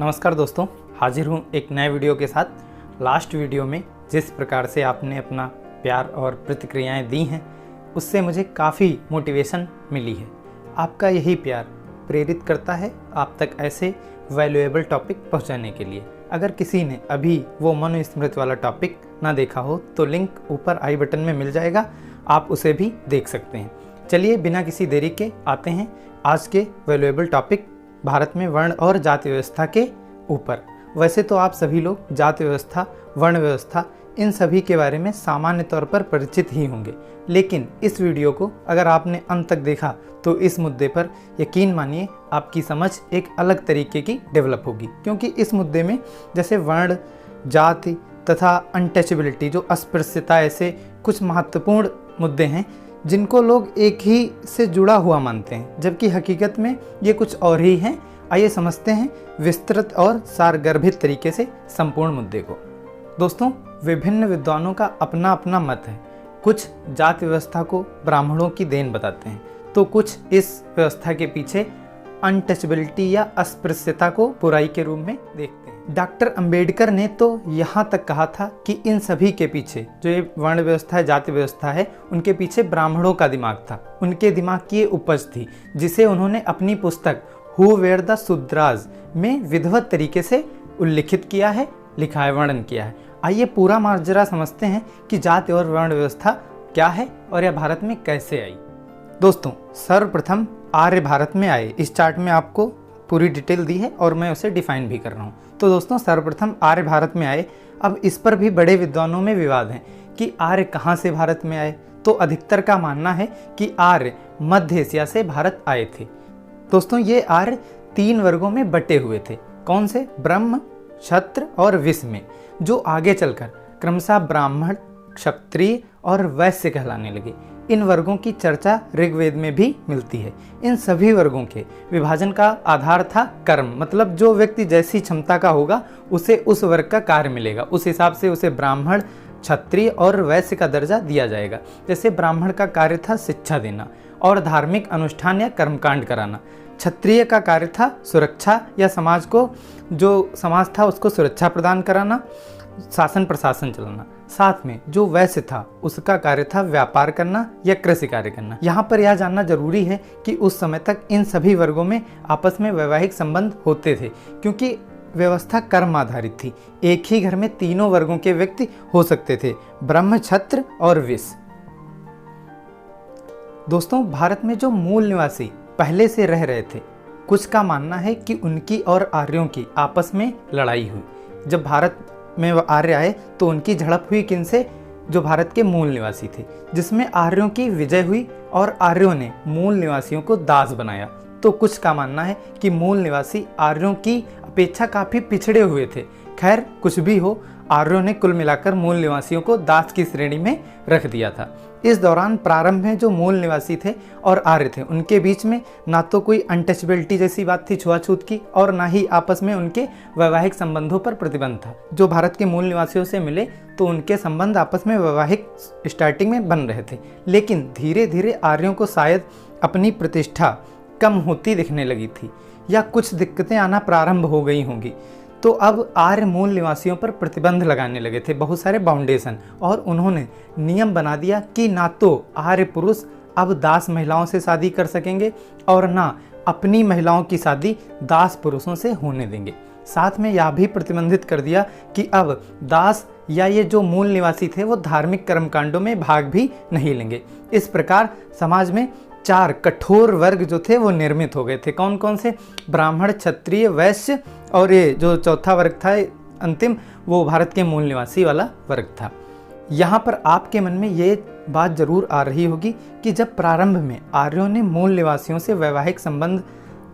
नमस्कार दोस्तों, हाजिर हूँ एक नए वीडियो के साथ। लास्ट वीडियो में जिस प्रकार से आपने अपना प्यार और प्रतिक्रियाएं दी हैं, उससे मुझे काफ़ी मोटिवेशन मिली है। आपका यही प्यार प्रेरित करता है आप तक ऐसे वैल्यूएबल टॉपिक पहुंचाने के लिए। अगर किसी ने अभी वो मनुस्मृति वाला टॉपिक ना देखा हो तो लिंक ऊपर आई बटन में मिल जाएगा, आप उसे भी देख सकते हैं। चलिए बिना किसी देरी के आते हैं आज के वैल्यूएबल टॉपिक, भारत में वर्ण और जाति व्यवस्था के ऊपर। वैसे तो आप सभी लोग जाति व्यवस्था, वर्ण व्यवस्था, इन सभी के बारे में सामान्य तौर पर परिचित ही होंगे, लेकिन इस वीडियो को अगर आपने अंत तक देखा तो इस मुद्दे पर यकीन मानिए आपकी समझ एक अलग तरीके की डेवलप होगी। क्योंकि इस मुद्दे में जैसे वर्ण, जाति तथा अनटचेबिलिटी, जो अस्पृश्यता, ऐसे कुछ महत्वपूर्ण मुद्दे हैं जिनको लोग एक ही से जुड़ा हुआ मानते हैं, जबकि हकीकत में ये कुछ और ही हैं। आइए समझते हैं विस्तृत और सारगर्भित तरीके से संपूर्ण मुद्दे को। दोस्तों, विभिन्न विद्वानों का अपना अपना मत है। कुछ जाति व्यवस्था को ब्राह्मणों की देन बताते हैं, तो कुछ इस व्यवस्था के पीछे अनटचेबिलिटी या अस्पृश्यता को बुराई के रूप में देखते हैं। डॉक्टर अंबेडकर ने तो यहाँ तक कहा था कि इन सभी के पीछे, जो ये वर्ण व्यवस्था है, जाति व्यवस्था है, उनके पीछे ब्राह्मणों का दिमाग था। उनके दिमाग की ये उपज थी जिसे उन्होंने अपनी पुस्तक हु वेर द शूद्राज में विधिवत तरीके से उल्लिखित किया है, लिखा है, वर्णन किया है। आइए पूरा माजरा समझते हैं कि जाति और वर्ण व्यवस्था क्या है और यह भारत में कैसे आई। दोस्तों, सर्वप्रथम आर्य भारत में आए। इस चार्ट में आपको पूरी डिटेल दी है और मैं उसे डिफाइन भी कर रहा हूँ। तो दोस्तों, सर्वप्रथम आर्य भारत में आए। अब इस पर भी बड़े विद्वानों में विवाद है कि आर्य कहाँ से भारत में आए। तो अधिकतर का मानना है कि आर्य मध्य एशिया से भारत आए थे। दोस्तों, ये आर्य 3 वर्गों में बटे हुए थे। कौन से? ब्रह्म, क्षत्र और विश्व में, जो आगे चलकर क्रमशः ब्राह्मण, क्षत्रिय और वैश्य कहलाने लगे। इन वर्गों की चर्चा ऋग्वेद में भी मिलती है। इन सभी वर्गों के विभाजन का आधार था कर्म, मतलब जो व्यक्ति जैसी क्षमता का होगा उसे उस वर्ग का कार्य मिलेगा, उस हिसाब से उसे ब्राह्मण, क्षत्रिय और वैश्य का दर्जा दिया जाएगा। जैसे ब्राह्मण का कार्य था शिक्षा देना और धार्मिक अनुष्ठान या कर्मकांड कराना। क्षत्रिय का कार्य था सुरक्षा या समाज को, जो समाज था उसको सुरक्षा प्रदान कराना, शासन प्रशासन चलाना। साथ में जो वैश्य था उसका कार्य था व्यापार करना या कृषि कार्य करना। यहाँ पर यह जानना जरूरी है कि उस समय तक इन सभी वर्गों में आपस में वैवाहिक संबंध होते थे, क्योंकि व्यवस्था कर्म आधारित थी। एक ही घर में तीनों वर्गों के व्यक्ति हो सकते थे, ब्रह्म, क्षत्र और विश्व। दोस्तों, भारत में जो मूल निवासी पहले से रह रहे थे, कुछ का मानना है कि उनकी और आर्यों की आपस में लड़ाई हुई। जब भारत में आर्य आए तो उनकी झड़प हुई किनसे? जो भारत के मूल निवासी थे, जिसमें आर्यों की विजय हुई और आर्यों ने मूल निवासियों को दास बनाया। तो कुछ का मानना है कि मूल निवासी आर्यों की अपेक्षा काफ़ी पिछड़े हुए थे। खैर, कुछ भी हो, आर्यों ने कुल मिलाकर मूल निवासियों को दास की श्रेणी में रख दिया था। इस दौरान प्रारंभ में जो मूल निवासी थे और आर्य थे, उनके बीच में ना तो कोई अनटचेबिलिटी जैसी बात थी छुआछूत की, और ना ही आपस में उनके वैवाहिक संबंधों पर प्रतिबंध था। जो भारत के मूल निवासियों से मिले तो उनके संबंध आपस में वैवाहिक स्टार्टिंग में बन रहे थे, लेकिन धीरे धीरे आर्यों को शायद अपनी प्रतिष्ठा कम होती दिखने लगी थी या कुछ दिक्कतें आना प्रारंभ हो गई होंगी। तो अब आर्य मूल निवासियों पर प्रतिबंध लगाने लगे थे, बहुत सारे बाउंडेशन, और उन्होंने नियम बना दिया कि ना तो आर्य पुरुष अब दास महिलाओं से शादी कर सकेंगे और ना अपनी महिलाओं की शादी दास पुरुषों से होने देंगे। साथ में यह भी प्रतिबंधित कर दिया कि अब दास या ये जो मूल निवासी थे वो धार्मिक कर्मकांडों में भाग भी नहीं लेंगे। इस प्रकार समाज में 4 कठोर वर्ग जो थे वो निर्मित हो गए थे। कौन कौन से? ब्राह्मण, क्षत्रिय, वैश्य और ये जो चौथा वर्ग था अंतिम, वो भारत के मूल निवासी वाला वर्ग था। यहाँ पर आपके मन में ये बात जरूर आ रही होगी कि जब प्रारंभ में आर्यों ने मूल निवासियों से वैवाहिक संबंध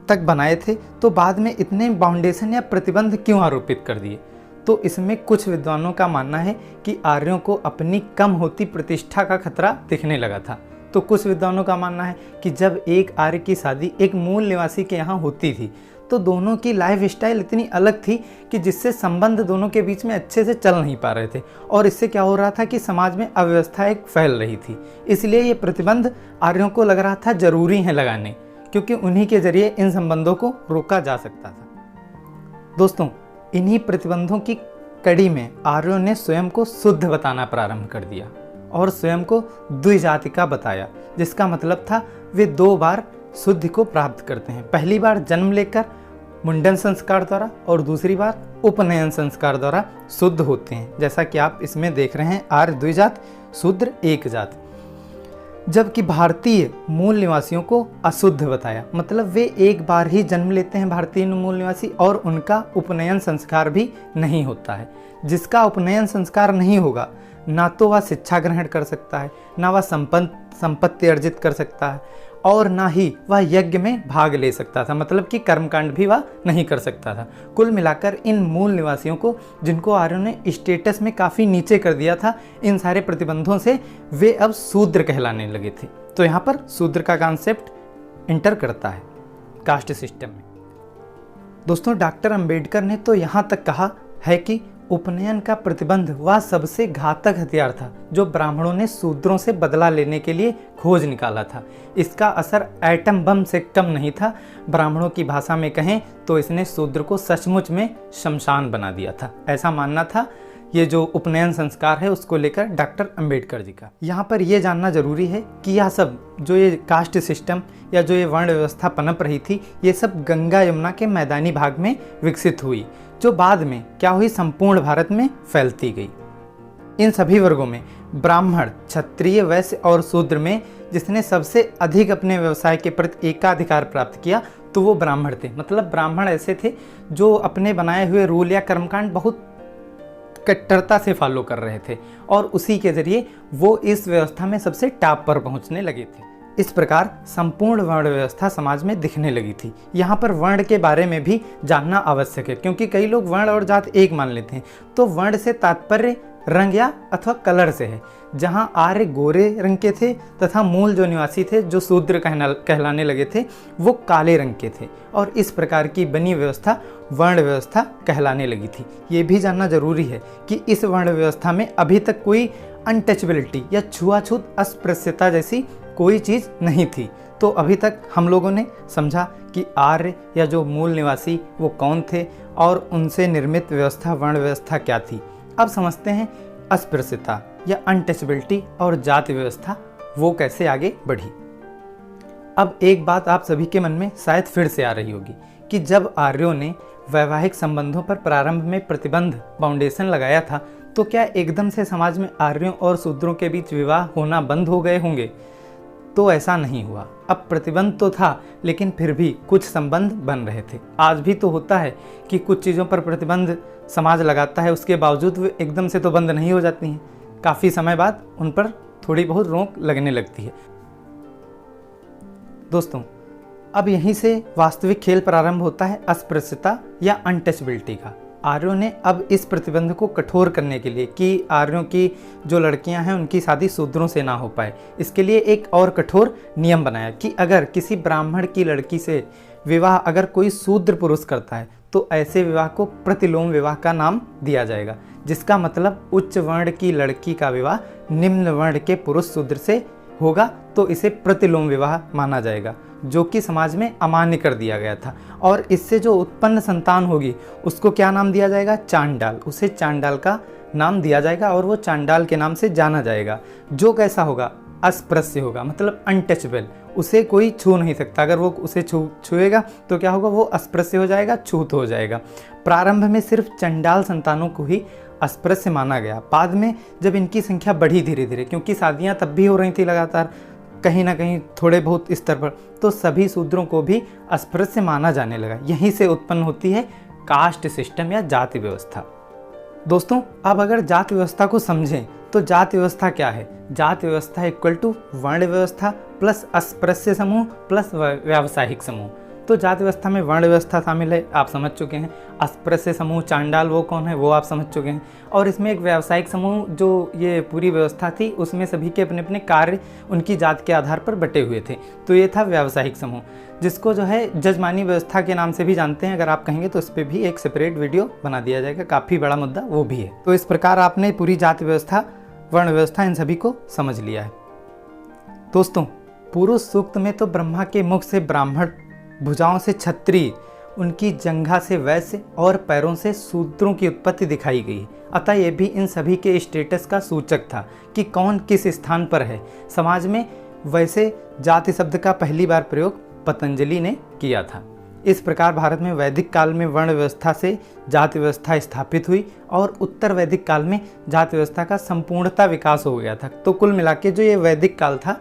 तक बनाए थे तो बाद में इतने बाउंडेशन या प्रतिबंध क्यों आरोपित कर दिए? तो इसमें कुछ विद्वानों का मानना है कि आर्यों को अपनी कम होती प्रतिष्ठा का खतरा दिखने लगा था। तो कुछ विद्वानों का मानना है कि जब एक आर्य की शादी एक मूल निवासी के यहाँ होती थी तो दोनों की लाइफ स्टाइल इतनी अलग थी कि जिससे संबंध दोनों के बीच में अच्छे से चल नहीं पा रहे थे, और इससे क्या हो रहा था कि समाज में अव्यवस्था एक फैल रही थी। इसलिए ये प्रतिबंध आर्यों को लग रहा था जरूरी है लगाने, क्योंकि उन्हीं के जरिए इन संबंधों को रोका जा सकता था। दोस्तों, इन्हीं प्रतिबंधों की कड़ी में आर्यों ने स्वयं को शुद्ध बताना प्रारंभ कर दिया और स्वयं को द्विजातिका बताया, जिसका मतलब था वे 2 बार शुद्धि को प्राप्त करते हैं। पहली बार जन्म लेकर मुंडन संस्कार द्वारा और दूसरी बार उपनयन संस्कार द्वारा शुद्ध होते हैं, जैसा कि आप इसमें देख रहे हैं, आर्य द्विजात, शूद्र एक जात। जबकि भारतीय मूल निवासियों को अशुद्ध बताया, मतलब वे एक बार ही जन्म लेते हैं भारतीय मूल निवासी और उनका उपनयन संस्कार भी नहीं होता है। जिसका उपनयन संस्कार नहीं होगा, ना तो वह शिक्षा ग्रहण कर सकता है, ना वह संपत्ति अर्जित कर सकता है और ना ही वह यज्ञ में भाग ले सकता था, मतलब कि कर्मकांड भी वह नहीं कर सकता था। कुल मिलाकर इन मूल निवासियों को, जिनको आर्यों ने स्टेटस में काफ़ी नीचे कर दिया था, इन सारे प्रतिबंधों से वे अब शूद्र कहलाने लगे थे। तो यहाँ पर शूद्र का कॉन्सेप्ट इंटर करता है कास्ट सिस्टम में। दोस्तों, डॉक्टर अंबेडकर ने तो यहाँ तक कहा है कि उपनयन का प्रतिबंध वह सबसे घातक हथियार था जो ब्राह्मणों ने शूद्रों से बदला लेने के लिए खोज निकाला था। इसका असर एटम बम से कम नहीं था। ब्राह्मणों की भाषा में कहें तो इसने शूद्र को सचमुच में शमशान बना दिया था, ऐसा मानना था ये जो उपनयन संस्कार है उसको लेकर डॉक्टर अंबेडकर जी का। यहाँ पर यह जानना जरूरी है कि यह सब जो ये कास्ट सिस्टम या जो ये वर्ण व्यवस्था पनप रही थी, ये सब गंगा यमुना के मैदानी भाग में विकसित हुई, जो बाद में क्या हुई, संपूर्ण भारत में फैलती गई। इन सभी वर्गों में ब्राह्मण, क्षत्रिय, वैश्य और शूद्र में जिसने सबसे अधिक अपने व्यवसाय के प्रति एकाधिकार प्राप्त किया तो वो ब्राह्मण थे। मतलब ब्राह्मण ऐसे थे जो अपने बनाए हुए रूल या कर्मकांड बहुत कट्टरता से फॉलो कर रहे थे और उसी के जरिए वो इस व्यवस्था में सबसे टॉप पर पहुंचने लगे थे। इस प्रकार संपूर्ण वर्ण व्यवस्था समाज में दिखने लगी थी। यहाँ पर वर्ण के बारे में भी जानना आवश्यक है, क्योंकि कई लोग वर्ण और जात एक मान लेते हैं। तो वर्ण से तात्पर्य रंग या अथवा कलर से है। जहाँ आर्य गोरे रंग के थे तथा मूल जो निवासी थे, जो शूद्र कहलाने लगे थे, वो काले रंग के थे और इस प्रकार की बनी व्यवस्था वर्ण व्यवस्था कहलाने लगी थी। ये भी जानना जरूरी है कि इस वर्ण व्यवस्था में अभी तक कोई अनटचेबिलिटी या छुआछूत अस्पृश्यता जैसी कोई चीज़ नहीं थी। तो अभी तक हम लोगों ने समझा कि आर्य या जो मूल निवासी वो कौन थे और उनसे निर्मित व्यवस्था वर्ण व्यवस्था क्या थी। अब समझते हैं अस्पृश्यता या अनटचेबिलिटी और जाति व्यवस्था वो कैसे आगे बढ़ी। अब एक बात आप सभी के मन में शायद फिर से आ रही होगी कि जब आर्यों ने वैवाहिक संबंधों पर प्रारंभ में प्रतिबंध फाउंडेशन लगाया था, तो क्या एकदम से समाज में आर्यों और शूद्रों के बीच विवाह होना बंद हो गए होंगे? तो ऐसा नहीं हुआ। अब प्रतिबंध तो था, लेकिन फिर भी कुछ संबंध बन रहे थे। आज भी तो होता है कि कुछ चीज़ों पर प्रतिबंध समाज लगाता है, उसके बावजूद वे एकदम से तो बंद नहीं हो जाती हैं। काफ़ी समय बाद उन पर थोड़ी बहुत रोक लगने लगती है। दोस्तों, अब यहीं से वास्तविक खेल प्रारंभ होता है अस्पृश्यता या अनटचेबिलिटी का। आर्यों ने अब इस प्रतिबंध को कठोर करने के लिए कि आर्यों की जो लड़कियां हैं उनकी शादी शूद्रों से ना हो पाए, इसके लिए एक और कठोर नियम बनाया कि अगर किसी ब्राह्मण की लड़की से विवाह अगर कोई शूद्र पुरुष करता है तो ऐसे विवाह को प्रतिलोम विवाह का नाम दिया जाएगा, जिसका मतलब उच्च वर्ण की लड़की का विवाह निम्न वर्ण के पुरुष शूद्र से होगा तो इसे प्रतिलोम विवाह माना जाएगा, जो कि समाज में अमान्य कर दिया गया था। और इससे जो उत्पन्न संतान होगी उसको क्या नाम दिया जाएगा? चांडाल। उसे चांडाल का नाम दिया जाएगा और वो चांडाल के नाम से जाना जाएगा। जो कैसा होगा? अस्पृश्य होगा, मतलब अनटचेबल, उसे कोई छू नहीं सकता। अगर वो उसे छुएगा तो क्या होगा? वो अस्पृश्य हो जाएगा, छूत हो जाएगा। प्रारंभ में सिर्फ चंडाल संतानों को ही अस्पृश्य माना गया। बाद में जब इनकी संख्या बढ़ी धीरे धीरे, क्योंकि शादियां तब भी हो रही थी लगातार कहीं ना कहीं थोड़े बहुत स्तर पर, तो सभी शूद्रों को भी अस्पृश्य माना जाने लगा। यहीं से उत्पन्न होती है कास्ट सिस्टम या जाति व्यवस्था। दोस्तों, अब अगर जाति व्यवस्था को समझें तो जाति व्यवस्था क्या है? जाति व्यवस्था इक्वल टू वर्ण व्यवस्था प्लस अस्पृश्य समूह प्लस व्यावसायिक समूह। तो जाति व्यवस्था में वर्ण व्यवस्था शामिल है, आप समझ चुके हैं। अस्पृश्य समूह चांडाल वो कौन है, वो आप समझ चुके हैं। और इसमें एक व्यावसायिक समूह, जो ये पूरी व्यवस्था थी उसमें सभी के अपने अपने कार्य उनकी जात के आधार पर बटे हुए थे, तो ये था व्यावसायिक समूह, जिसको जो है जजमानी व्यवस्था के नाम से भी जानते हैं। अगर आप कहेंगे तो इस पर भी एक सेपरेट वीडियो बना दिया जाएगा, काफ़ी बड़ा मुद्दा वो भी है। तो इस प्रकार आपने पूरी जाति व्यवस्था, वर्ण व्यवस्था, इन सभी को समझ लिया है। दोस्तों, पुरुष सूक्त में तो ब्रह्मा के मुख से ब्राह्मण, भुजाओं से क्षत्रिय उनकी जंघा से वैश्य और पैरों से शूद्रों की उत्पत्ति दिखाई गई। अतः यह भी इन सभी के स्टेटस का सूचक था कि कौन किस स्थान पर है समाज में। वैसे जाति शब्द का पहली बार प्रयोग पतंजलि ने किया था। इस प्रकार भारत में वैदिक काल में वर्ण व्यवस्था से जाति व्यवस्था स्थापित हुई और उत्तर वैदिक काल में जाति व्यवस्था का संपूर्णता विकास हो गया था। तो कुल मिला के जो ये वैदिक काल था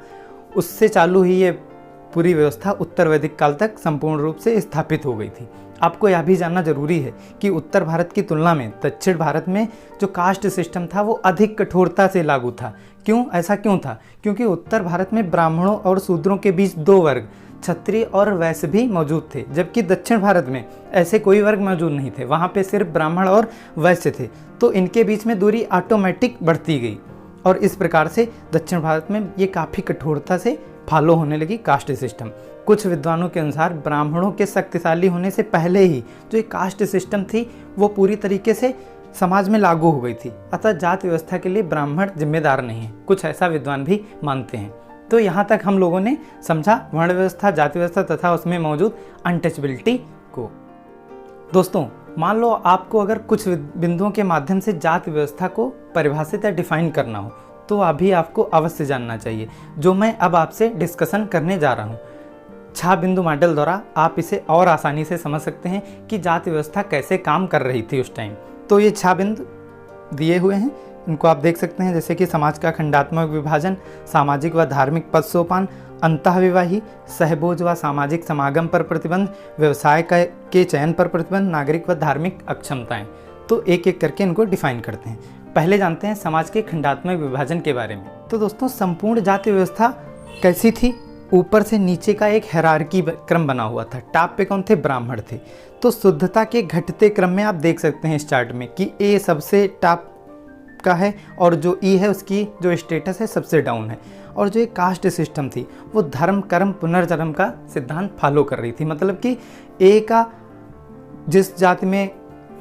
उससे चालू हुई ये पूरी व्यवस्था उत्तर वैदिक काल तक संपूर्ण रूप से स्थापित हो गई थी। आपको यह भी जानना जरूरी है कि उत्तर भारत की तुलना में दक्षिण भारत में जो कास्ट सिस्टम था वो अधिक कठोरता से लागू था। क्यों, ऐसा क्यों था? क्योंकि उत्तर भारत में ब्राह्मणों और शूद्रों के बीच दो वर्ग क्षत्रिय और वैश्य भी मौजूद थे, जबकि दक्षिण भारत में ऐसे कोई वर्ग मौजूद नहीं थे। वहाँ पे सिर्फ ब्राह्मण और वैश्य थे, तो इनके बीच में दूरी ऑटोमेटिक बढ़ती गई और इस प्रकार से दक्षिण भारत में ये काफ़ी कठोरता से फॉलो होने लगी कास्ट सिस्टम। कुछ विद्वानों के अनुसार ब्राह्मणों के शक्तिशाली होने से पहले ही जो ये कास्ट सिस्टम थी वो पूरी तरीके से समाज में लागू हो गई थी। अतः जाति व्यवस्था के लिए ब्राह्मण जिम्मेदार नहीं है, कुछ ऐसा विद्वान भी मानते हैं। तो यहाँ तक हम लोगों ने समझा वर्ण व्यवस्था, जाति व्यवस्था तथा उसमें मौजूद अनटचेबिलिटी को। दोस्तों, मान लो आपको अगर कुछ बिंदुओं के माध्यम से जाति व्यवस्था को परिभाषित या डिफाइन करना हो तो अभी आपको अवश्य जानना चाहिए, जो मैं अब आपसे डिस्कशन करने जा रहा हूँ। 6 बिंदु मॉडल द्वारा आप इसे और आसानी से समझ सकते हैं कि जाति व्यवस्था कैसे काम कर रही थी उस टाइम। तो ये 6 बिंदु दिए हुए हैं, इनको आप देख सकते हैं, जैसे कि समाज का खंडात्मक विभाजन, सामाजिक व धार्मिक पद सोपान, अंतःविवाही, सहभोज व सामाजिक समागम पर प्रतिबंध, व्यवसाय के चयन पर प्रतिबंध, नागरिक व धार्मिक अक्षमताएं। तो एक एक करके इनको डिफाइन करते हैं। पहले जानते हैं समाज के खंडात्मक विभाजन के बारे में। तो दोस्तों, संपूर्ण जाति व्यवस्था कैसी थी? ऊपर से नीचे का एक हायरार्की क्रम बना हुआ था। टॉप पे कौन थे? ब्राह्मण थे। तो शुद्धता के घटते क्रम में आप देख सकते हैं इस चार्ट में कि ए सबसे टॉप का है और जो ई है उसकी जो स्टेटस है सबसे डाउन है। और जो एक कास्ट सिस्टम थी वो धर्म कर्म पुनर्जन्म का सिद्धांत फॉलो कर रही थी। मतलब कि ए का जिस जाति में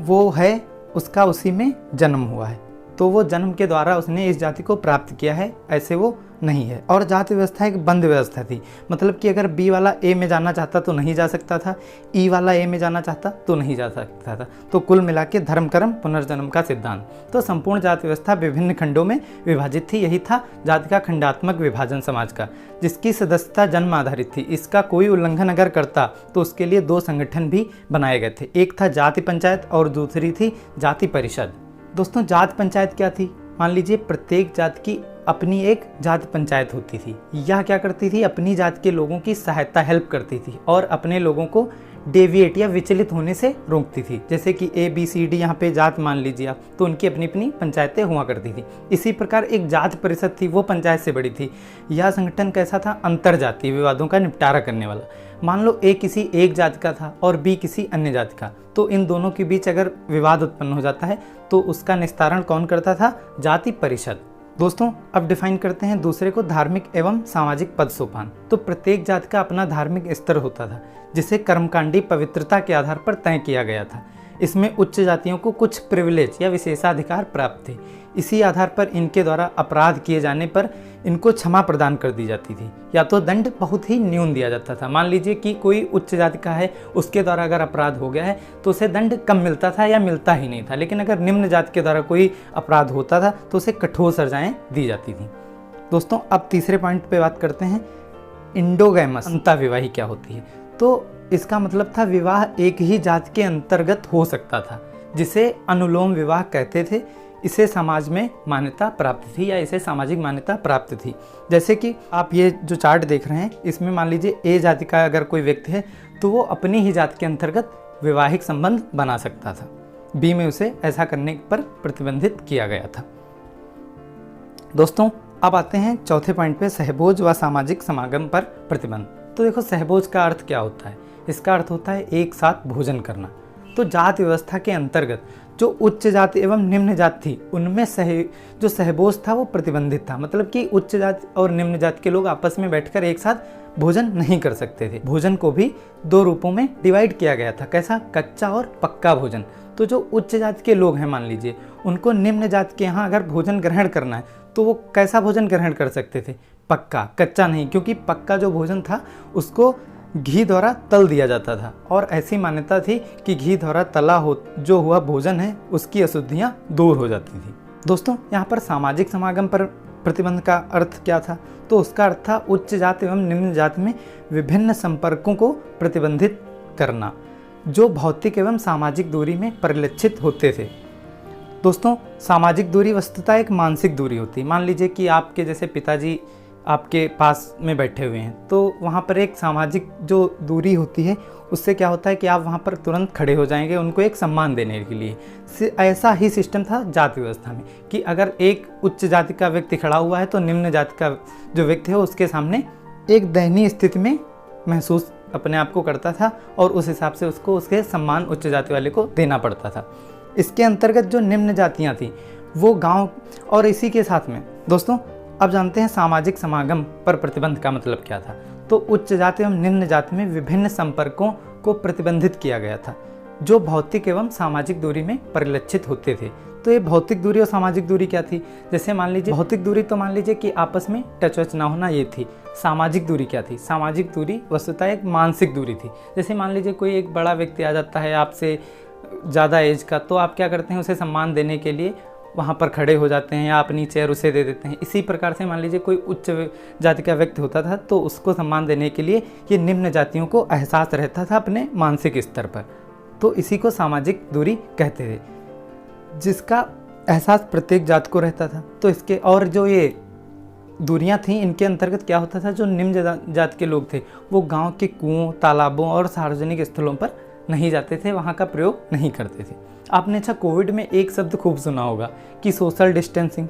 वो है उसका उसी में जन्म हुआ है, तो वो जन्म के द्वारा उसने इस जाति को प्राप्त किया है, ऐसे वो नहीं है। और जाति व्यवस्था एक बंद व्यवस्था थी, मतलब कि अगर बी वाला ए में जाना चाहता तो नहीं जा सकता था, ई वाला ए में जाना चाहता तो नहीं जा सकता था। तो कुल मिला के धर्म कर्म पुनर्जन्म का सिद्धांत। तो संपूर्ण जाति व्यवस्था विभिन्न खंडों में विभाजित थी। यही था जाति का खंडात्मक विभाजन समाज का, जिसकी सदस्यता जन्म आधारित थी। इसका कोई उल्लंघन अगर करता तो उसके लिए 2 संगठन भी बनाए गए थे, एक था जाति पंचायत और दूसरी थी जाति परिषद। दोस्तों, जाति पंचायत क्या थी? मान लीजिए प्रत्येक जाति की अपनी एक जाति पंचायत होती थी। यह क्या करती थी? अपनी जाति के लोगों की सहायता, हेल्प करती थी और अपने लोगों को डेविएट या विचलित होने से रोकती थी। जैसे कि ए बी सी डी यहाँ पे जात मान लीजिए आप, तो उनकी अपनी अपनी पंचायतें हुआ करती थी। इसी प्रकार एक जाति परिषद थी, वो पंचायत से बड़ी थी। यह संगठन कैसा था? अंतर जातीय विवादों का निपटारा करने वाला। मान लो ए किसी एक जाति का था और बी किसी अन्य जाति का, तो इन दोनों के बीच अगर विवाद उत्पन्न हो जाता है तो उसका निस्तारण कौन करता था? जाति परिषद। दोस्तों, अब डिफाइन करते हैं दूसरे को, धार्मिक एवं सामाजिक पद सोपान। तो प्रत्येक जाति का अपना धार्मिक स्तर होता था, जिसे कर्मकांडी पवित्रता के आधार पर तय किया गया था। इसमें उच्च जातियों को कुछ प्रिविलेज या विशेषाधिकार प्राप्त थे। इसी आधार पर इनके द्वारा अपराध किए जाने पर इनको क्षमा प्रदान कर दी जाती थी, या तो दंड बहुत ही न्यून दिया जाता था। मान लीजिए कि कोई उच्च जाति का है, उसके द्वारा अगर अपराध हो गया है तो उसे दंड कम मिलता था या मिलता ही नहीं था। लेकिन अगर निम्न जाति के द्वारा कोई अपराध होता था तो उसे कठोर सजाएं दी जाती थी। दोस्तों, अब तीसरे पॉइंट पे बात करते हैं, इंडोगैमस अंतःविवाही क्या होती है। तो इसका मतलब था विवाह एक ही जाति के अंतर्गत हो सकता था, जिसे अनुलोम विवाह कहते थे। इसे समाज में मान्यता प्राप्त थी या इसे सामाजिक मान्यता प्राप्त थी। जैसे कि आप ये जो चार्ट देख रहे हैं, इसमें मान लीजिए ए जाति का अगर कोई व्यक्ति है तो वो अपनी ही जाति के अंतर्गत वैवाहिक संबंध बना सकता था। बी में उसे ऐसा करने पर प्रतिबंधित किया गया था। दोस्तों, अब आते हैं चौथे पॉइंट पे, सहभोज व सामाजिक समागम पर प्रतिबंध। तो देखो, सहभोज का अर्थ क्या होता है? इसका अर्थ होता है एक साथ भोजन करना। तो जाति व्यवस्था के अंतर्गत जो उच्च जाति एवं निम्न जाति थी, उनमें जो सहभोज था वो प्रतिबंधित था। मतलब कि उच्च जाति और निम्न जाति के लोग आपस में बैठकर एक साथ भोजन नहीं कर सकते थे। भोजन को भी 2 रूपों में डिवाइड किया गया था। कैसा? कच्चा और पक्का भोजन। तो जो उच्च जाति के लोग हैं, मान लीजिए उनको निम्न जाति के यहाँ अगर भोजन ग्रहण करना है तो वो कैसा भोजन ग्रहण कर सकते थे? पक्का, कच्चा नहीं, क्योंकि पक्का जो भोजन था उसको घी द्वारा तल दिया जाता था और ऐसी मान्यता थी कि घी द्वारा तला हो जो हुआ भोजन है उसकी अशुद्धियाँ दूर हो जाती थी। दोस्तों, यहाँ पर सामाजिक समागम पर प्रतिबंध का अर्थ क्या था? तो उसका अर्थ था उच्च जाति एवं निम्न जाति में विभिन्न संपर्कों को प्रतिबंधित करना जो भौतिक एवं सामाजिक दूरी में परिलक्षित होते थे। दोस्तों, सामाजिक दूरी वस्तुतः एक मानसिक दूरी होती है। मान लीजिए कि आपके जैसे पिताजी आपके पास में बैठे हुए हैं, तो वहाँ पर एक सामाजिक जो दूरी होती है उससे क्या होता है कि आप वहाँ पर तुरंत खड़े हो जाएंगे उनको एक सम्मान देने के लिए। ऐसा ही सिस्टम था जाति व्यवस्था में कि अगर एक उच्च जाति का व्यक्ति खड़ा हुआ है तो निम्न जाति का जो व्यक्ति है उसके सामने एक दयनीय स्थिति में महसूस अपने आप को करता था और उस हिसाब से उसको उसके सम्मान उच्च जाति वाले को देना पड़ता था। इसके अंतर्गत जो निम्न जातियाँ थीं वो गाँव, और इसी के साथ में दोस्तों अब जानते हैं सामाजिक समागम पर प्रतिबंध का मतलब क्या था। तो उच्च जाति एवं निम्न जाति में विभिन्न संपर्कों को प्रतिबंधित किया गया था जो भौतिक एवं सामाजिक दूरी में परिलक्षित होते थे। तो ये भौतिक दूरी और सामाजिक दूरी क्या थी? जैसे मान लीजिए भौतिक दूरी तो मान लीजिए कि आपस में टच वच ना होना, ये थी। सामाजिक दूरी क्या थी? सामाजिक दूरी वस्तुतः एक मानसिक दूरी थी। जैसे मान लीजिए कोई एक बड़ा व्यक्ति आ जाता है आपसे ज़्यादा एज का, तो आप क्या करते हैं, उसे सम्मान देने के लिए वहाँ पर खड़े हो जाते हैं या अपनी चेयर उसे दे देते हैं। इसी प्रकार से मान लीजिए कोई उच्च जाति का व्यक्ति होता था तो उसको सम्मान देने के लिए ये निम्न जातियों को एहसास रहता था अपने मानसिक स्तर पर। तो इसी को सामाजिक दूरी कहते थे, जिसका एहसास प्रत्येक जात को रहता था। तो इसके और जो ये दूरियां थीं इनके अंतर्गत क्या होता था, जो निम्न जाति के लोग थे वो गाँव के कुओं, तालाबों और सार्वजनिक स्थलों पर नहीं जाते थे, वहाँ का प्रयोग नहीं करते थे। आपने अच्छा कोविड में एक शब्द खूब सुना होगा कि सोशल डिस्टेंसिंग,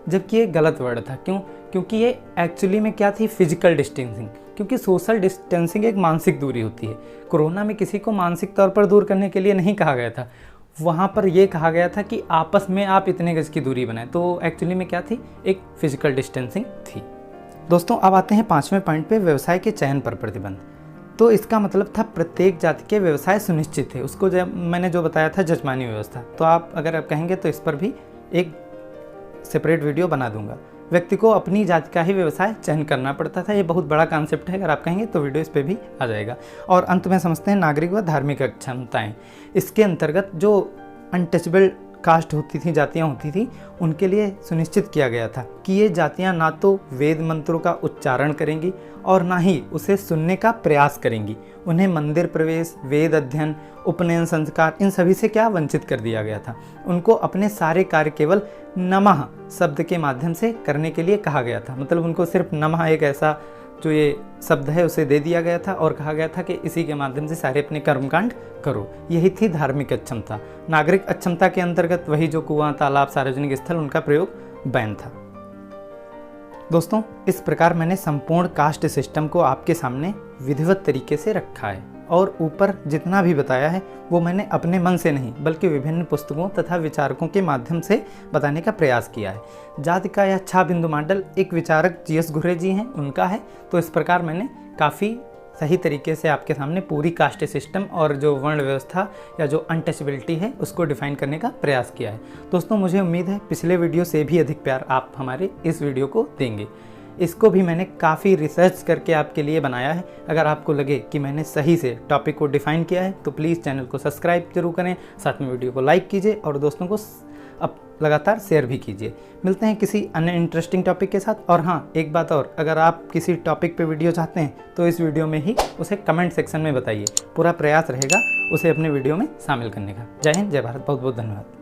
जबकि ये गलत वर्ड था। क्यों? क्योंकि ये एक्चुअली में क्या थी, फिजिकल डिस्टेंसिंग। क्योंकि सोशल डिस्टेंसिंग एक मानसिक दूरी होती है। कोरोना में किसी को मानसिक तौर पर दूर करने के लिए नहीं कहा गया था, वहाँ पर यह कहा गया था कि आपस में आप इतने गज की दूरी बनाएं। तो एक्चुअली में क्या थी, एक फिजिकल डिस्टेंसिंग थी। दोस्तों, अब आते हैं 5वें पॉइंट पे, व्यवसाय के चयन पर प्रतिबंध। तो इसका मतलब था प्रत्येक जाति के व्यवसाय सुनिश्चित थे। उसको जब मैंने जो बताया था जजमानी व्यवस्था, तो आप अगर आप कहेंगे तो इस पर भी एक सेपरेट वीडियो बना दूंगा। व्यक्ति को अपनी जाति का ही व्यवसाय चयन करना पड़ता था। ये बहुत बड़ा कॉन्सेप्ट है, अगर आप कहेंगे तो वीडियो इस पर भी आ जाएगा। और अंत में समझते हैं नागरिक व धार्मिक अक्षमताएँ। इसके अंतर्गत जो अनटचेबल कास्ट होती थी, जातियाँ होती थी, उनके लिए सुनिश्चित किया गया था कि ये जातियाँ ना तो वेद मंत्रों का उच्चारण करेंगी और ना ही उसे सुनने का प्रयास करेंगी। उन्हें मंदिर प्रवेश, वेद अध्ययन, उपनयन संस्कार, इन सभी से क्या वंचित कर दिया गया था। उनको अपने सारे कार्य केवल नमः शब्द के माध्यम से करने के लिए कहा गया था। मतलब उनको सिर्फ नमः एक ऐसा जो ये शब्द है उसे दे दिया गया था और कहा गया था कि इसी के माध्यम से सारे अपने कर्मकांड करो। यही थी धार्मिक अक्षमता। नागरिक अक्षमता के अंतर्गत वही जो कुआं, तालाब, सार्वजनिक स्थल, उनका प्रयोग बैन था। दोस्तों, इस प्रकार मैंने संपूर्ण कास्ट सिस्टम को आपके सामने विधिवत तरीके से रखा है और ऊपर जितना भी बताया है वो मैंने अपने मन से नहीं बल्कि विभिन्न पुस्तकों तथा विचारकों के माध्यम से बताने का प्रयास किया है। जाति का यह 6 बिंदु मॉडल एक विचारक जी.एस. घुरे जी हैं, उनका है। तो इस प्रकार मैंने काफ़ी सही तरीके से आपके सामने पूरी कास्ट सिस्टम और जो वर्ण व्यवस्था या जो अनटचेबिलिटी है उसको डिफाइन करने का प्रयास किया है। दोस्तों, मुझे उम्मीद है पिछले वीडियो से भी अधिक प्यार आप हमारे इस वीडियो को देंगे। इसको भी मैंने काफ़ी रिसर्च करके आपके लिए बनाया है। अगर आपको लगे कि मैंने सही से टॉपिक को डिफाइन किया है तो प्लीज़ चैनल को सब्सक्राइब जरूर करें, साथ में वीडियो को लाइक कीजिए और दोस्तों को अब लगातार शेयर भी कीजिए। मिलते हैं किसी अन्य इंटरेस्टिंग टॉपिक के साथ। और हाँ, एक बात और, अगर आप किसी टॉपिक पे वीडियो चाहते हैं तो इस वीडियो में ही उसे कमेंट सेक्शन में बताइए। पूरा प्रयास रहेगा उसे अपने वीडियो में शामिल करने का। जय हिंद, जय भारत, बहुत बहुत धन्यवाद।